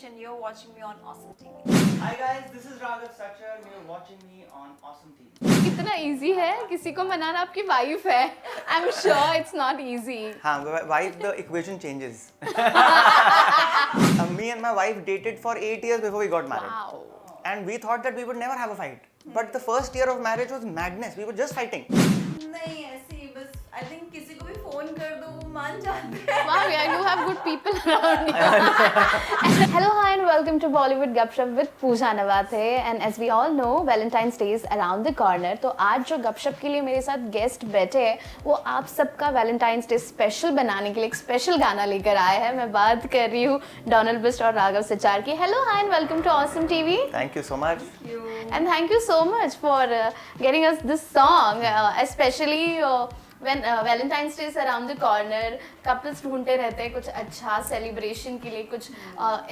and you're watching me on Awesome TV. Hi guys, this is Raghav Sachar and you're watching me on Awesome TV. कितना easy है किसी को मनाना, आपकी wife है. I am sure it's not easy. हाँ, wife, the equation changes. Me and my wife dated for 8 years before we got married. Wow. And we thought that we would never have a fight. But the first year of marriage was madness. We were just fighting. नहीं ऐसे ही बस I think किसी को भी phone कर दो वो मान जाते हैं. Wow, yeah, you have good people around you. Hello, hi, and welcome to Bollywood Gupshup with Pooja Nawathe. And as we all know, Valentine's Day is around the corner. तो आज जो गपशप के लिए मेरे साथ गेस्ट बैठे हैं, वो आप सबका Valentine's Day स्पेशल बनाने के लिए एक स्पेशल गाना लेकर आए हैं. मैं बात कर रही हूँ डोनाल्ड बिस्ट और राघव सचार की. Hello, hi, and welcome to Awesome TV. Thank you so much. And thank you so much for getting us this song, especially when Valentine's Day is around the corner. Couples ढूंढते रहते हैं कुछ अच्छा celebration के लिए, कुछ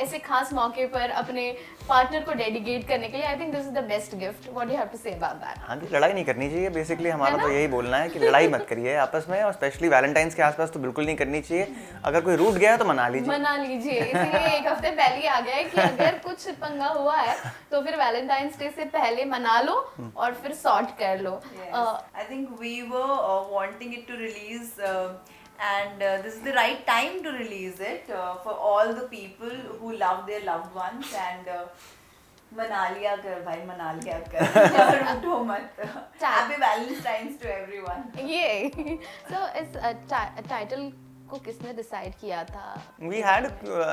ऐसे खास मौके पर अपने पार्टनर को डेडिकेट करने के लिए. I think this is the best gift. What do you have to say about that? हाँ जी, लड़ाई नहीं करनी चाहिए. बेसिकली हमारा तो यही बोलना है कि लड़ाई मत करिए आपस में, और स्पेशली वैलेंटाइंस के आसपास तो बिल्कुल नहीं करनी चाहिए. अगर कोई रूठ गया है तो मना लीजिए. इसीलिए एक हफ्ते पहले ही आ गया है कि अगर कुछ पंगा हुआ है तो फिर वैलेंटाइंस डे से पहले मना लो और फिर सॉर्ट कर लो. I think we were wanting it to release and this is the right time to release it for all the people who love their loved ones and मना लिया कर भाई, मना लिया कर और उठो मत. Happy Valentine's to everyone. ये so इस टाइटल को किसने डिसाइड किया था? वी हैड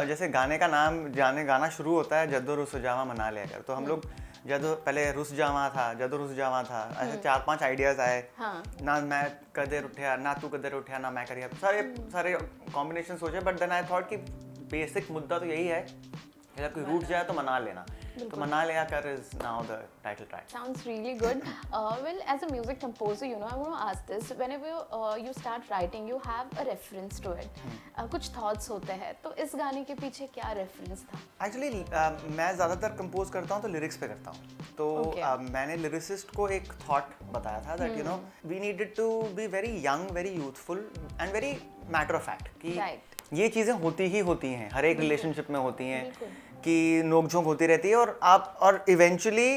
जैसे गाने का नाम गाना शुरू होता है जदो रुस जावा मना लिया कर, तो हम लोग जदो पहले रुस जावा था, जदो रुस जावा था, ऐसे 4-5 आइडियाज आए. हाँ. ना मैं कदर उठा, ना तू कदर उठा, ना मैं करिया, सारे कॉम्बिनेशन सोचे. बट देन आई थॉट कि बेसिक मुद्दा तो यही है कि अगर कोई रूठ जाए तो मना लेना. तो मना लिया कर is now the title track. Sounds really good. Well, as a music composer, you know, I want to ask this. Whenever you start writing, you have a reference to it. कुछ thoughts होते हैं. तो इस गाने के पीछे क्या reference था? Actually, मैं ज़्यादातर कंपोज करता हूँ तो लिरिक्स पे करता हूँ. तो मैंने लिरिसिस्ट को एक थॉट बताया था that you know we needed to be very young, very youthful and very matter of fact कि ये चीज़ें होती ही होती हैं, हर एक रिलेशनशिप में होती हैं कि नोक झोंक होती रहती है, और eventually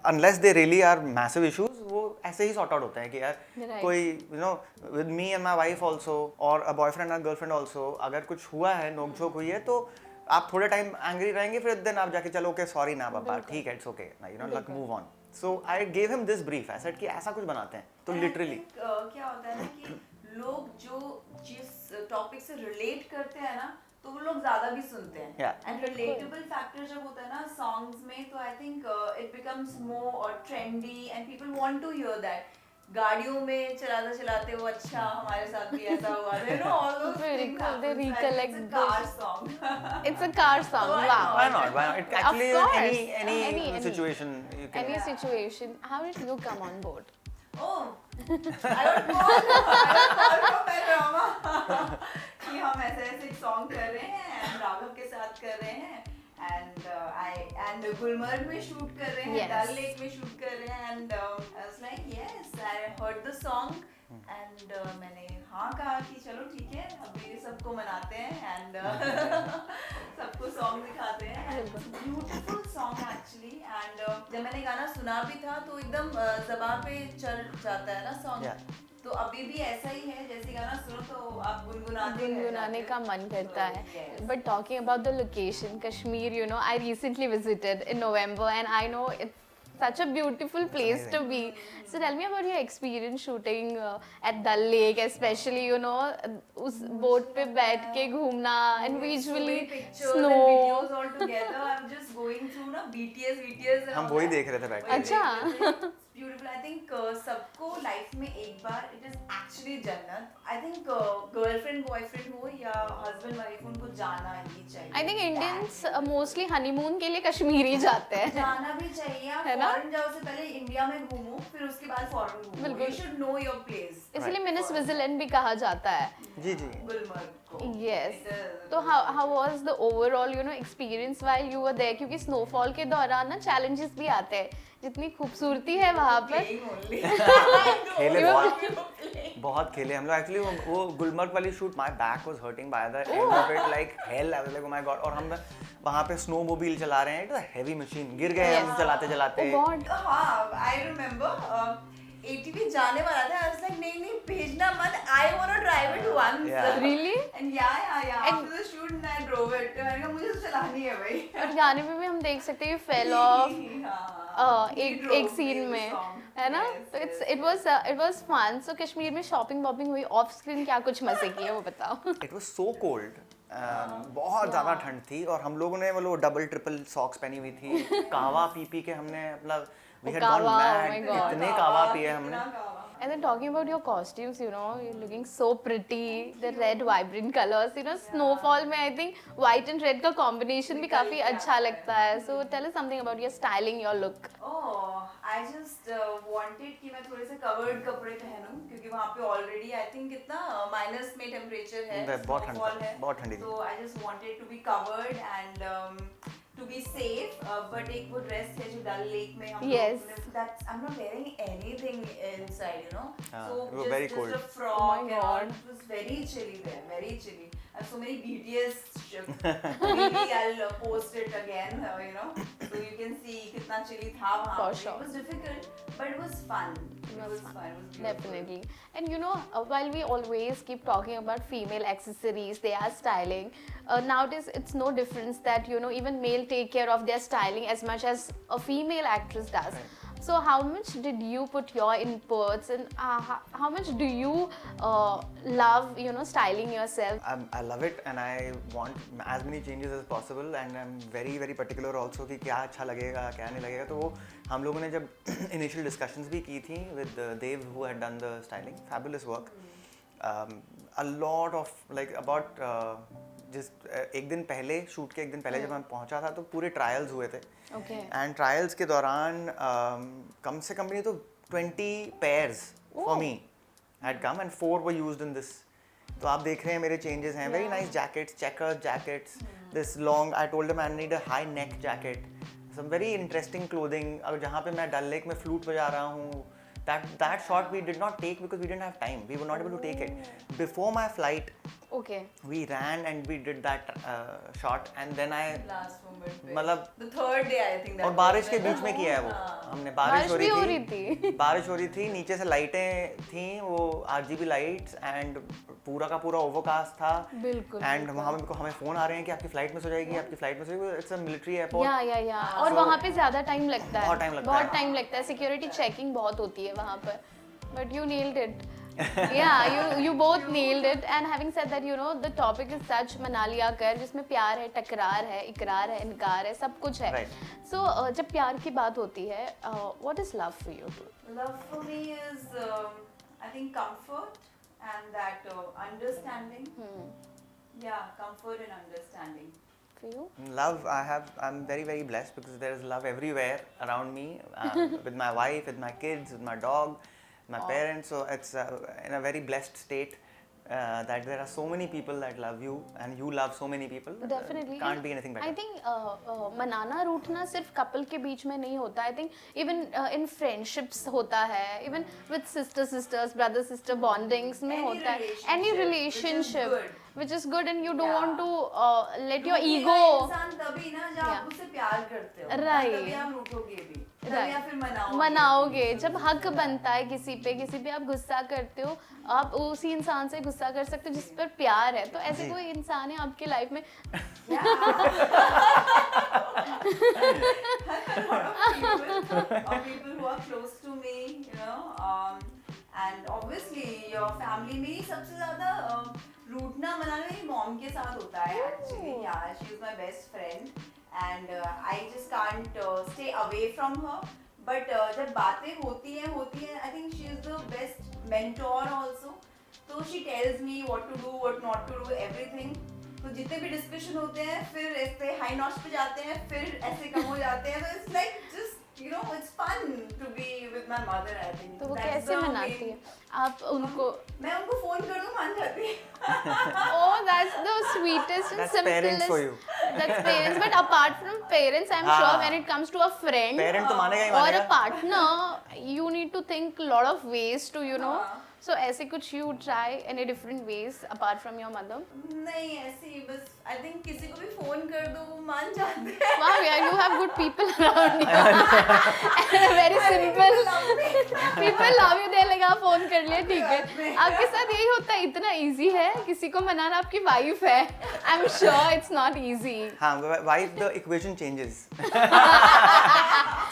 unless they really are massive issues, वो ऐसे ही सॉर्ट आउट होते हैं कि यार कोई you know with me and my wife also और अ बॉयफ्रेंड और गर्लफ्रेंड आल्सो, अगर कुछ हुआ है, नोक झोंक हुई है, तो आप थोड़े टाइम एंग्री रहेंगे, फिर देन आप जाके चलो ओके सॉरी ना बाबा, ठीक है, इट्स ओके ना, you know let's move on. So I gave him this brief. I said कि ऐसा कुछ बनाते हैं. तो लिटरली क्या होता है ना कि लोग जो जिस टॉपिक से रिलेट करते हैं ना, तो वो लोग ज्यादा भी सुनते हैं. एंड रिलेटेबल फैक्टर जब होता है ना सॉन्ग्स में, तो I think it becomes more trendy and people want to hear that. गाड़ियों में चलाते वो अच्छा हमारे साथ भी ऐसा हुआ था, you know, all those things happen. They recollect it's a car song. It's a car song. Wow. why not? It actually is any situation you can. Any situation. How did you come on board? Oh, I don't call drama. कि हम ऐसे song कर रहे हैं and Raghav के साथ कर रहे हैं and गुलमर्ग में शूट कर रहे हैं, डल लेक में शूट कर रहे हैं, and I was like yes, I heard the song and मैंने हाँ कहा कि चलो ठीक है, अभी सबको मनाते हैं and सबको सॉन्ग दिखाते हैं. Beautiful song actually. एंड जब मैंने गाना सुना भी था तो एकदम ज़बान पे चढ़ जाता है ना सॉन्ग. तो अभी भी ऐसा ही है, जैसे गाना सुनो तो आप गुनगुनाने का मन करता है. But talking about the location, Kashmir, you know, I recently visited in November and I know it's such a beautiful place to be. So tell me about your experience shooting at Dal Lake, especially, you know, उस boat पे बैठ के घूमना and visually snow. Videos all together. I'm just going through ना BTS. हम वही देख रहे थे बैठ के. अच्छा. Beautiful. I think सबको लाइफ में एक बार it is actually जन्नत. I think गर्लफ्रेंड बॉयफ्रेंड हो या हस्बैंड वाइफ, उनको जाना ही चाहिए. I think Indians mostly honeymoon के लिए कश्मीर ही जाते हैं. जाना भी चाहिए. आप फॉरेन जाओ से पहले इंडिया में घूमो, फिर उसके बाद फॉरेन घूमो. You should know your place. इसलिए मिनी स्विट्जरलैंड भी कहा जाता है. जी. गुलमर्ग को. Yes. तो how was the overall, you know, experience while you were there? क्योंकि snowfall के दौरान ना challenges भी आते हैं. जितनी खूबसूरती है वहाँ पर. खेले बहुत खेले हम लोग एक्चुअली वो गुलमर्ग वाली shoot my back was hurting by the end of it like hell I was like oh my God और हम वहाँ पे स्नोमोबाइल चला रहे हैं इट वाज हेवी मशीन गिर गए हम चलाते चलाते गॉड हाँ आई रिमेम्बर ATV जाने वाला था I was like नहीं भेजना मत I want to drive it once Yeah. Really? and yeah after the shoot I drove it मैंने कहा मुझे तो चलानी है भाई और गाने में भी हम देख सकते हैं फेल ऑफ हाँ एक सीन में है ना तो it was fun so Kashmir में शॉपिंग वॉपिंग हुई ऑफ स्क्रीन क्या कुछ मजे किए वो बताओ इट वाज सो कोल्ड बहुत ज़्यादा ठंड थी और हम लोगों ने वो डबल ट्रिपल सॉक्स पहनी हुई थी कावा पी के हमने अपना we had gone कावा, oh mad my God. इतने कावा पिए हमने And then talking about your costumes, you know, you're looking so pretty. The red vibrant colors, you know, snowfall में I think white and red का combination भी काफी अच्छा लगता है. So tell us something about your styling, your look. Oh, I just wanted कि मैं थोड़े से covered कपड़े पहनूं क्योंकि वहाँ पे already I think कितना minus में temperature है, बहुत ठंड snowfall है. बहुत ठंडी थी. So I just wanted to be covered and to be safe. But एक वो dress है जो डल लेक में हम Yes. that's I'm not wearing anything inside, you know. So it was very cold. just a frock Oh my and all. God. It was very chilly there, very chilly. I have so many BTS maybe I'll post it again, you know, so you can see कितना chilly था वहाँ For पे. sure. It was difficult, but it was fun. It was fun. It was beautiful. Definitely. And you know, while we always keep talking about female accessories, their styling, nowadays it's no difference that, you know, even male take care of their styling as much as a female actress does. Right. So how much did you put your inputs and how much do you love, you know, styling yourself? I love it and I want as many changes as possible and I'm very very particular also कि क्या अच्छा लगेगा क्या नहीं लगेगा तो वो हम लोगों ने जब initial discussions भी की थी with Dev who had done the styling fabulous work a lot of like about जिस एक दिन पहले शूट के एक दिन पहले जब मैं पहुंचा था तो पूरे ट्रायल्स हुए थे Okay. एंड ट्रायल्स के दौरान कम से कम नहीं तो 20 pairs for me had come and 4 were used in this तो आप देख रहे हैं मेरे चेंजेस हैं very nice jackets checkers jackets this long I told him I need a high neck jacket some very interesting clothing अब जहाँ पे मैं डल लेक में फ्लूट बजा रहा हूँ that shot we did not take because we didn't have time we were not able to take it before my flight Okay. we ran and we did that shot and then I Last moment पे. मतलब The third day I think that. और बारिश के was बीच में किया है वो हमने बारिश भी हो रही थी बारिश हो रही थी नीचे से लाइटें थी वो RGB लाइट्स एंड पूरा का पूरा ओवरकास्ट था बिल्कुल एंड वहाँ पे हमें फोन आ रहे हैं कि आपकी फ्लाइट मिस हो जाएगी आपकी फ्लाइट मिस हो जाएगी इट्स अ मिलिट्री एयरपोर्ट या और वहाँ पे ज्यादा टाइम लगता है बहुत टाइम लगता है सिक्योरिटी चेकिंग बहुत होती है वहाँ पर but you nailed it yeah you both nailed it and having said that you know the topic is such मनालिया कर जिसमें प्यार है टकरार है इकरार है इनकार है सब कुछ है Right. so जब प्यार की बात होती है what is love for you too? Love for me is I think comfort and that understanding. Yeah, comfort and understanding. For you? love I'm very very blessed because there is love everywhere around me with my wife with my kids with my dog my parents so it's in a very blessed state that there are so many people that love you and you love so many people Definitely. can't be anything better I think मनाना रूठना सिर्फ couple के बीच में नहीं होता I think even in friendships होता है even with sisters brother sister bondings में Any होता है relationship, any which is relationship good. which is good and you don't Yeah. want to let your रूठेगा ego इंसान तभी ना जब Yeah. आप उससे प्यार करते हो Right. तभी आप रूठोगे भी तभी Right. आप फिर मनाओगे मनाओगे जब हक बनता है किसी पे आप गुस्सा करते हो आप उसी इंसान से गुस्सा कर सकते हो जिस पर प्यार है तो ऐसे जी। कोई इंसान है आपके लाइफ में or people who are close to me, you know, and obviously your family में ही सबसे ज़्यादा रूठना मनाना मेरी mom के साथ होता है actually. Yeah, she is my best friend and I just can't stay away from her. But जब बातें होती हैं, I think she is the best mentor also. So she tells me what to do, what not to do, everything. तो जितने भी discussion होते हैं फिर ऐसे हाई नॉट्स पे जाते हैं फिर ऐसे कम हो जाते हैं तो it's like just you know it's fun to be with my mother I think तो वो कैसे मनाती है आप उनको मैं उनको फोन करूँ मान जाती है oh that's the sweetest and That's parents simplest for you. that's parents but apart from parents I'm sure when it comes to a friend parent तो मानेगा ही or a मानेगा partner you need to think a lot of ways to you know So ऐसे कुछ you try any different ways apart from your mother? नहीं ऐसे ही बस I think किसी को भी फोन कर दो वो मान जाते हैं. Wow, yeah, you have good people around you. And very simple. People love you. They're like, हाँ फोन कर लिया ठीक है. आपके साथ यही होता है. इतना easy है किसी को मनाना. आपकी वाइफ है. I'm sure it's not easzy. हाँ, wife the equation changes.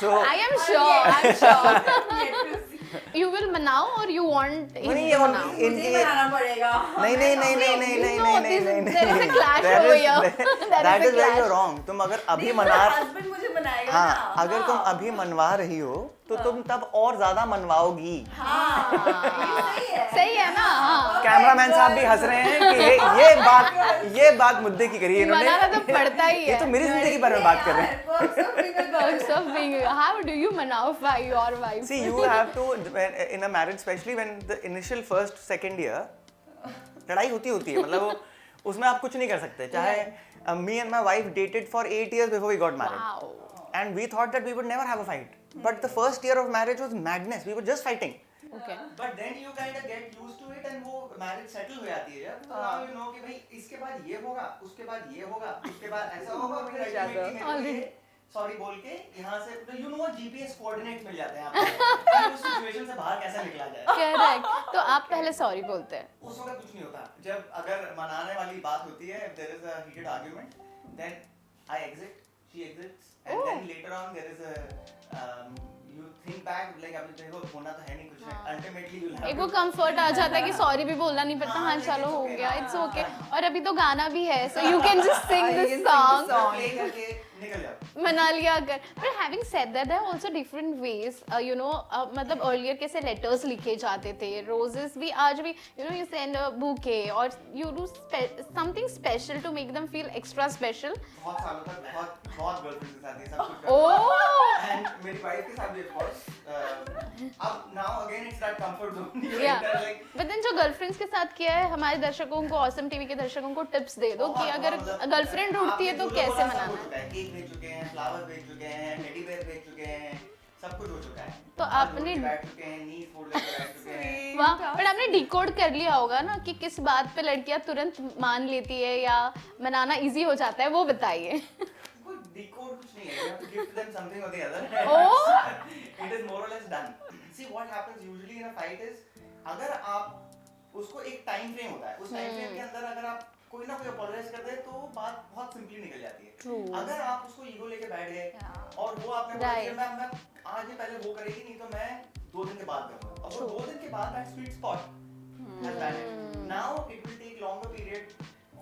So I am sure. I'm sure. Yet to see. You will manao or you want him नहीं, to manao? मुझे ही बनाना पड़ेगा. नहीं नहीं नहीं नहीं नहीं नहीं No, नहीं नहीं नहीं there is a clash That over is- here. There that is a is where you're clash. wrong. तुम अगर अभी नहीं, मना मेरा husband मुझे बनाएगा हाँ, ना. अगर तुम अभी मनवा रही हो तो तुम तब और ज्यादा मनवाओगी. हाँ, ये सही है. सही है ना? हाँ. कैमरामैन साहब भी हंस रहे हैं कि ये बात मुद्दे की करी है इन्होंने. मनाना तो पड़ता ही ये है. तो मेरी जिंदगी के बारे में बात कर रहे हैं. Perks of being. How do you manao by your wife? See, you have to in a marriage, especially when the initial first second year, लड़ाई होती है. मतलब वो उसमें आप कुछ नहीं कर सकते. चाहे me and my wife dated for 8 years before we got married, Wow. and we thought that we would never have a fight. But the first year of marriage was madness. We were just fighting. Okay. But then you kind of get used to it and वो marriage settle हो जाती है जब. तो now you know कि भाई इसके बाद ये होगा, उसके बाद ये होगा, उसके बाद ऐसा होगा, फिर ultimately मेरे को ये सॉरी बोल के यहाँ से तो you know GPS कोऑर्डिनेट मिल जाते हैं आपको कि उस सिचुएशन से बाहर कैसे निकला जाए. Correct. तो आप पहले सॉरी बोलते हैं. उस वक्त कुछ नहीं होता. जब अगर मनाने वाली बात होती है, if there is a heated argument, then I exit, she exits, and then later on there is a you think back like अभी देखो होना तो है नहीं कुछ. Ultimately you'll have एक वो कंफर्ट आ जाता है कि सॉरी भी बोलना नहीं पड़ता. हाँ चलो हो गया. It's okay. और अभी तो गाना भी है. So you can just sing this song. play करके निकल जाओ. मना लिया अगर. But having said that, there are also different ways. You know, मतलब earlier कैसे letters लिखे जाते थे. Roses भी आज भी you know you send a bouquet or you do something special to make them feel extra special. बहुत सालों तक बहुत गर्लफ्रेंड के साथ ये सब कुछ Oh. एंड मेरी वाइफ के साथ भी ऑफ कोर्स. अब now again it's that comfort zone. Yeah. But then जो गर्लफ्रेंड्स के साथ किया है हमारे दर्शकों को ऑसम टीवी के दर्शकों को टिप्स दे दो कि अगर गर्लफ्रेंड रूठती है तो कैसे मनाना है. केक भेज चुके हैं, फ्लावर भेज चुके हैं, टेडी बेयर भेज चुके हैं, सब कुछ हो चुका है. तो आपने बैठ चुके हैं, नीज फोल्ड करके बैठ चुके हैं. वाह. बट आपने डिकोड कर लिया होगा ना कि किस बात पे लड़कियां तुरंत मान लेती है या मनाना इजी हो जाता है. वो बताइए. कोई डिकोड कुछ नहीं है. You have to give them something or the other. Oh. It is more or less done. See what happens usually in a fight is अगर आप उसको एक टाइम फ्रेम होता है. उस टाइम फ्रेम के अंदर अगर आप कोई ना कोई अपोलोजाइज कर दे तो बात बहुत सिंपली निकल जाती है. True. अगर आप उसको ईगो लेके बैठ गए और वो आपने बोला कि मैं आज ही पहले वो करेगी नहीं तो मैं 2 दिन के बाद करूंगा. और वो 2 दिन के बाद that sweet spot has vanished. Now it will take longer period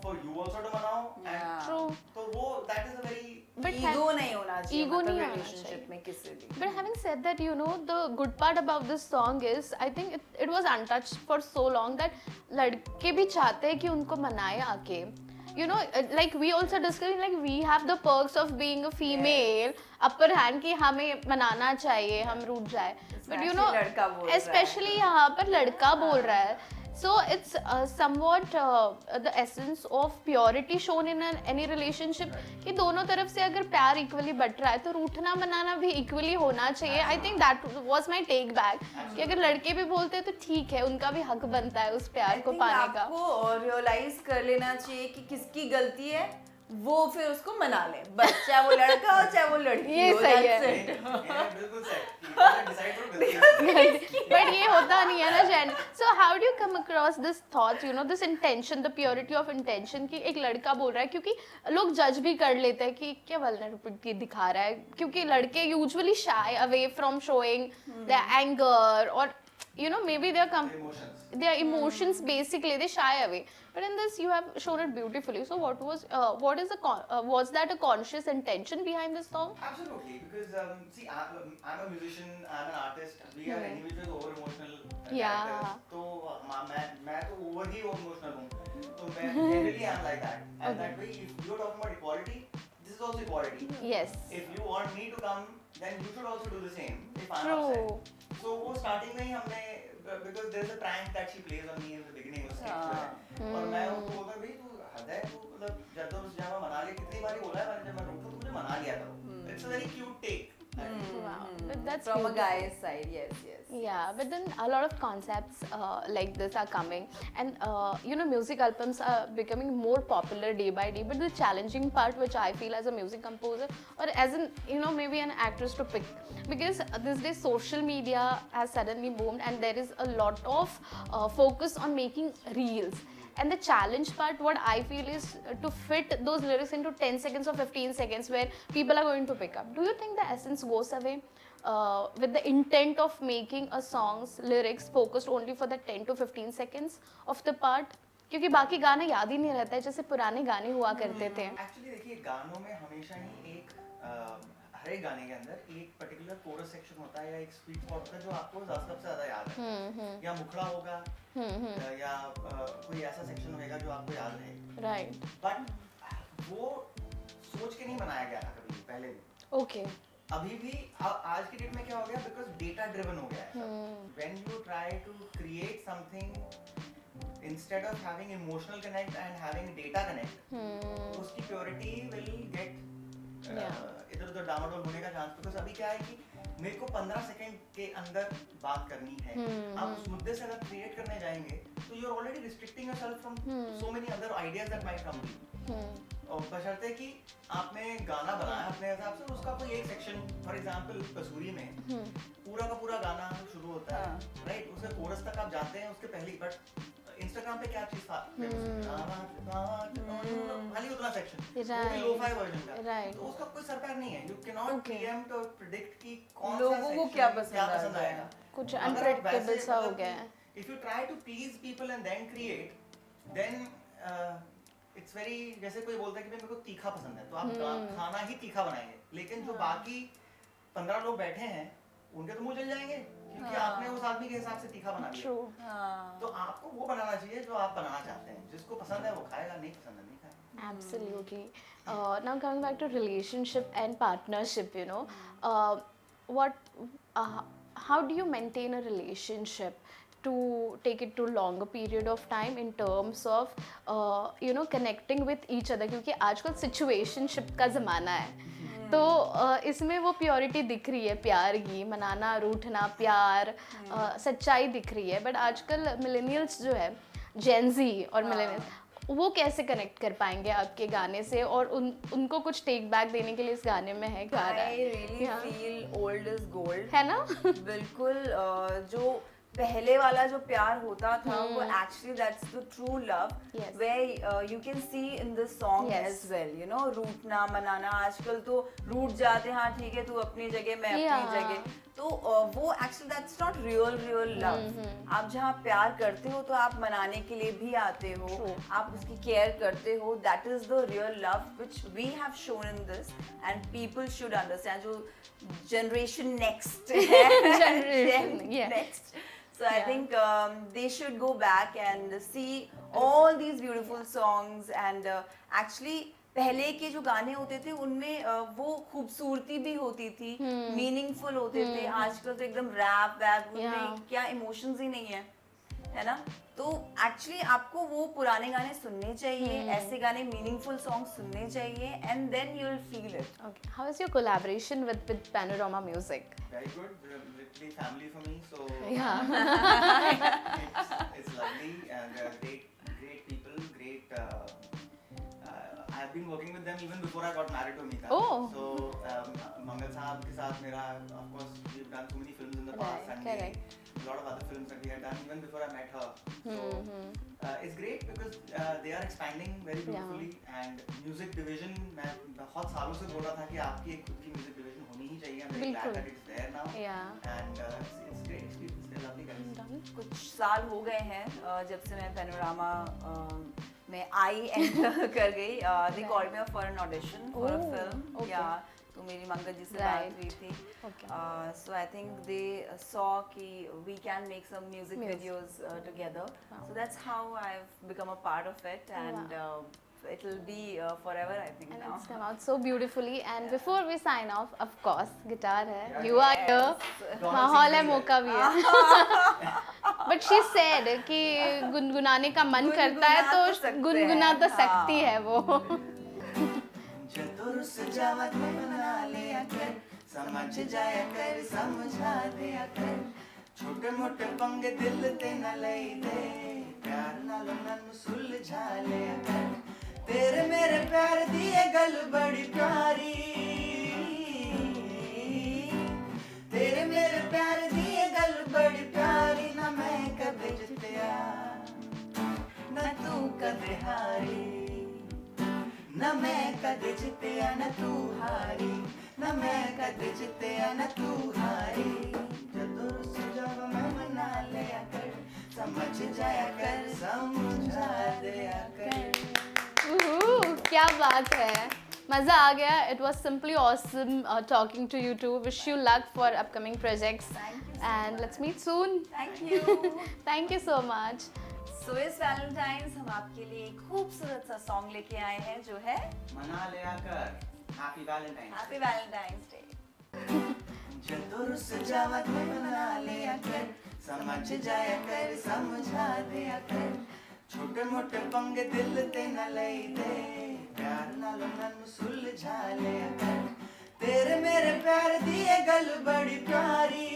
for you also to manao and True. तो वो that is a very But ego नहीं होना चाहिए. ego नहीं होना रिलेशनशिप चाहिए. में किसी भी. But having said that, you know, the good part about this song is, I think it was untouched for so long that लड़के भी चाहते हैं कि उनको मनाए आके. You know, like we also discussed, like we have the perks of being a female, upper hand कि हमें मनाना चाहिए, हम रूठ जाए. But you know, लड़का बोल रहा है. especially यहाँ पर लड़का बोल रहा है. So it's somewhat the essence of purity shown in any relationship कि दोनों तरफ से अगर प्यार इक्वली बट रहा है तो रूठना मनाना भी इक्वली होना चाहिए. I think that was my take back कि अगर लड़के भी बोलते हैं तो ठीक है, उनका भी हक बनता है उस प्यार को पाने का. आपको रियलाइज कर लेना चाहिए कि किसकी गलती है, वो फिर उसको मना ले. बस चाहे वो लड़का हो चाहे वो लड़की ये हो. सही that's है. it. बिल्कुल सही. डिसाइड करो. But ये होता नहीं है ना Jain. So how do you come across this thought, you know, this intention, the purity of intention कि एक लड़का बोल रहा है, क्योंकि लोग जज भी कर लेते हैं कि क्या vulnerability दिखा रहा है, क्योंकि लड़के usually shy away from showing their anger or you know maybe their emotions basically they shy away. But in this you have shown it beautifully. So what is was that a conscious intention behind this song? Absolutely, because see, I'm a musician, I'm an artist. We are individuals over emotional characters. तो मैं तो over ही emotional हूँ. तो मैं generally am like that. And that way, if you're talking about equality, this is also equality. Yes. If you want me to come, then you should also do the same. If I'm True. upset. So वो starting में ही हमने because there's a prank that she plays on me in the beginning of sketch में. और मैं उसको बोलता भाई तू हद है, तू मतलब जब जब मैं मना लिया कितनी बारी बोला है मैंने, जब मैं रूठूं तो मुझे मना लिया करो. It's a very cute take. Wow. But that's that's from a cute. guy's side. Yes. Yeah, but then a lot of concepts like this are coming, and you know, music albums are becoming more popular day by day. But the challenging part, which I feel as a music composer or as an, you know, maybe an actress to pick, because these days social media has suddenly boomed, and there is a lot of focus on making reels. And the challenge part, what I feel, is to fit those lyrics into 10 seconds or 15 seconds where people are going to pick up. Do you think the essence goes away with the intent of making a song's lyrics focused only for the 10 to 15 seconds of the part? क्योंकि बाकी गाना याद ही नहीं रहता है जैसे पुराने गाने हुआ करते थे. एक्चुअली देखिए, गानों में हमेशा ही एक हर एक गाने के अंदर एक पर्टिकुलर कोरस सेक्शन होता है या एक स्वीट स्पॉट होता है जो आपको सबसे ज्यादा याद है. या मुखड़ा होगा या कोई ऐसा सेक्शन होगा जो आपको याद रहेगा. राइट. बट वो सोच के नहीं बनाया गया था कभी पहले भी. ओके. अभी भी आज की डेट में क्या हो गया, बिकॉज डेटा ड्रिवन हो गया है. When you try to create something instead of having emotional connect and having data connect, उसकी प्योरिटी विल गेट इधर उधर डामाडोल होने का चांस. बिकॉज अभी क्या है कि मेरे को 15 सेकंड के अंदर बात करनी है. आप उस मुद्दे से अगर क्रिएट करने जाएंगे तो you are already restricting yourself from so many other ideas that might come to. और बशर्ते कि आपने गाना बनाया अपने हिसाब से, उसका कोई एक सेक्शन, फॉर एग्जांपल कसूरी में पूरा का पूरा गाना शुरू होता है, राइट, उसके कोरस तक आप जाते हैं उसके पहले. बट इंस्टाग्राम पे क्या चीज खाली उतना सेक्शन, वो भी लो-फाई वर्जन का, तो उसका कोई सरकार नहीं है. यू कैन नॉट प्रीएम्प्ट और प्रेडिक्ट कि कौन सा लोगों को क्या पसंद आएगा. कुछ अनप्रेडिक्टेबल सा हो गया है. If you try to please people and then create, then it's very, जैसे कोई बोलता है कि मेरे को तीखा पसंद है, तो आप खाना ही तीखा बनाएंगे, लेकिन जो बाकी 15 लोग बैठे हैं उनके तो मुंह जल जाएंगे क्योंकि आपने उस आदमी के हिसाब से तीखा बना दिया. तो आपको वो बनाना चाहिए जो आप बनाना चाहते हैं. जिसको पसंद है वो खाएगा, नहीं पसंद है नहीं खाएगा. Absolutely. Now coming back to relationship and partnership, you know, how do you maintain a relationship to take it to longer period of time in terms of you know, connecting with each other? क्योंकि आजकल situationship का ज़माना है, तो इसमें वो purity दिख रही है, प्यार की, मनाना, रूठना, प्यार, सच्चाई दिख रही है. बट आजकल मिलेनियल्स जो है, जेनजी और मिलेनियल्स, वो कैसे कनेक्ट कर पाएंगे आपके गाने से, और उनको कुछ टेक बैक देने के लिए इस गाने में है गा रहा है. I really feel old is gold. है ना? बिल्कुल. जो पहले वाला जो प्यार होता था, वो actually that's the true love. Yes. where you can see in this song as well, you know, रूठना मनाना. आजकल तो रूठ जाते हैं, हाँ ठीक है, तू अपनी जगह मैं अपनी जगह, तो वो actually that's not real love. आप जहाँ प्यार करते हो तो आप मनाने के लिए भी आते हो, आप उसकी केयर करते हो. that is the real love which we have shown in this, and people should understand. जो generation next next. So I think they should go back and see all these beautiful songs, and actually पहले के जो गाने होते थे उनमें वो खूबसूरती भी होती थी, मीनिंगफुल होते थे. आजकल तो एकदम रैप वैप, उनमें क्या इमोशंस ही नहीं है ना. तो एक्चुअली आपको वो पुराने गाने सुनने चाहिए, ऐसे गाने मीनिंगफुल सॉन्ग सुनने चाहिए, and then you will feel it. Okay. How is your collaboration with Panorama Music? Very good. They're literally family for me, so Yeah. it's lovely, and they're great people, great. I've been working with them even before I got married to Amita. Oh. So Mangal साहब के साथ मेरा, of course, we've done so many films in the past, and correct. a lot of other films that we had done even before I met her. So it's great because they are expanding very beautifully, and music division, मैं बहुत सालों से बोल रहा था कि आपकी एक खुद की music division होनी ही चाहिए. I'm very glad that it's there now. Yeah. And it's great experience. They're lovely guys. कुछ साल हो गए हैं जब से मैं पैनोरामा में आई एंटर कर गई. they called me for an audition for a film. Yeah. तो मेरी मंगल जी से बात हुई थी. So I think they saw कि we can make some music videos together. So that's how I've become a part of it, and it will be forever, I think. And now. it's come out so beautifully. And before we sign off, of course, guitar है, you are here, माहौल है, मौका भी है. But she said कि गुनगुनाने का मन करता है तो गुनगुना तो सकती है वो. चतुर सजावट में बना लिया कर समझ जाया कर समझा दिया कर छोटे मोटे पंगे दिल ते न लई दे प्यार नालों नन्नू सुलझा लिया कर तेरे मेरे प्यार दी ये गल बड़ी प्यारी तेरे मेरे प्यार दी ये गल बड़ी प्यारी ना मैं कदे जितया न तू कदे हारी न मैं कदे जितया न तू हारी न मैं कदे जितया न तू हारी जदों सुझाव मैं मना लिया कर समझ जाया कर समझा दिया कर क्या बात है, मज़ा आ गया. It was simply awesome talking to you two. Wish you luck for upcoming projects. Thank you so And much. let's meet soon. Thank you. Thank you so much. So इस Valentine's हम आपके लिए एक खूबसूरत सा सॉन्ग लेके आए हैं जो है मना लिया कर happy Valentine Happy Valentine's Day. जदों सजावट में मना लिया कर समझ जाया कर समझा दिया कर छोटे मोटे पंगे दिल ते न लई दे प्यार नालों नन्नू सुलझा लिया कर तेरे मेरे प्यार दी ये गल बड़ी प्यारी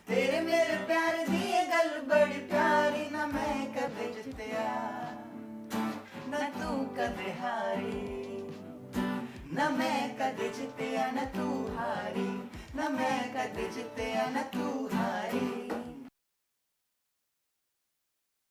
तेरे मेरे प्यार दी ये गल बड़ी प्यारी ना मैं कदे जितया न तू कदे हारी न मैं कदे जितया न तू हारी न मैं कदे जितया न तू हारी